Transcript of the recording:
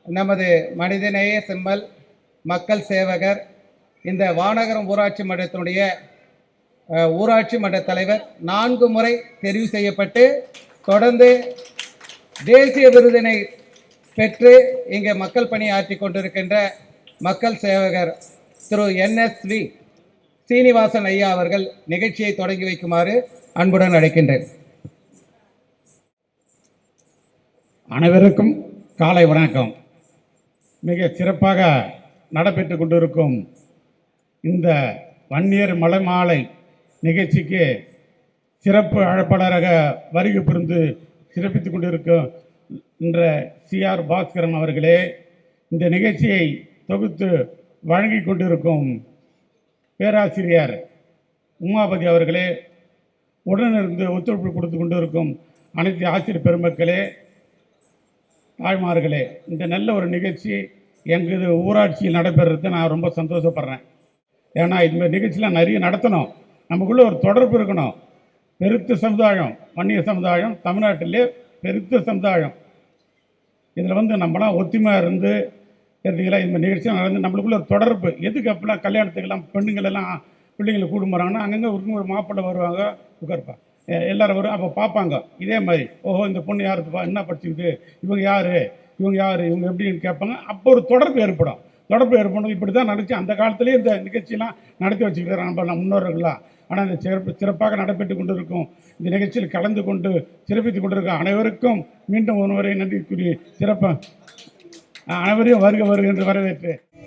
நமது மனிதநேய செம்மல் மக்கள் சேவகர், இந்த வானகரம் ஊராட்சி மன்றத்தினுடைய ஊராட்சி மன்ற தலைவர் 4 முறை தெரிவு செய்யப்பட்டு தொடர்ந்து தேசிய விருதினை பெற்று இங்கே மக்கள் பணி ஆற்றி கொண்டிருக்கின்ற மக்கள் சேவகர் திரு NSV சீனிவாசன் ஐயா அவர்கள் நிகழ்ச்சியை தொடங்கி வைக்குமாறு அன்புடன் அழைக்கின்றேன். அனைவருக்கும் காலை வணக்கம். மிக சிறப்பாக நடைபெற்று கொண்டிருக்கும் இந்த வன்னியர் மலை மாலை நிகழ்ச்சிக்கு சிறப்பு அழைப்பாளராக வருகை புரிந்து சிறப்பித்துக் கொண்டிருக்கும் என்ற CR பாஸ்கரன் அவர்களே, இந்த நிகழ்ச்சியை தொகுத்து வழங்கி கொண்டிருக்கும் பேராசிரியர் உமாபதி அவர்களே, உடனிருந்து ஒத்துழைப்பு கொடுத்து கொண்டிருக்கும் அனைத்து ஆசிரியர் பெருமக்களே, தாய்மார்களே, இந்த நல்ல ஒரு நிகழ்ச்சி எங்கள் ஊராட்சியில் நடைபெறதை நான் ரொம்ப சந்தோஷப்படுறேன். ஏன்னா இதுமாதிரி நிகழ்ச்சியெலாம் நிறைய நடத்தணும், நமக்குள்ளே ஒரு தொடர்பு இருக்கணும். பெருத்த சமுதாயம் வன்னிய சமுதாயம் தமிழ்நாட்டிலே பெருத்த சமுதாயம். இதில் நம்மளாம் ஒத்துமையாக இருந்து எடுத்துக்கலாம். இந்த நிகழ்ச்சியாக நடந்து நம்மளுக்குள்ள ஒரு தொடர்பு. எதுக்கு அப்பெல்லாம் கல்யாணத்துக்கெல்லாம் பெண்ணுங்களெல்லாம் பிள்ளைங்களை கூடும் போகிறாங்கன்னா அங்கங்கே ஒரு மாப்பிள்ளை வருவாங்க, உட்கார்ப்பா எல்லோரும் வரும். அப்போ பார்ப்பாங்க இதே மாதிரி, ஓஹோ இந்த பொண்ணு யாருப்பா, என்ன படிச்சுக்கிது, இவங்க யார், இவங்க எப்படின்னு கேட்பாங்க. அப்போ ஒரு தொடர்பு ஏற்படும். இப்படி தான் நடந்துச்சு. அந்த காலத்துலேயே இந்த நிகழ்ச்சியெல்லாம் நடத்தி வச்சுக்கிறாங்க நம்ம முன்னோர்கள்லாம். ஆனால் இந்த சிறப்பாக நடைபெற்று கொண்டிருக்கும் இந்த நிகழ்ச்சியில் கலந்து கொண்டு சிறப்பித்துக் கொண்டிருக்கும் அனைவருக்கும் மீண்டும் ஒருவரை நன்றி கூறி சிறப்பாக அனைவரையும் வருக என்று வரவேற்று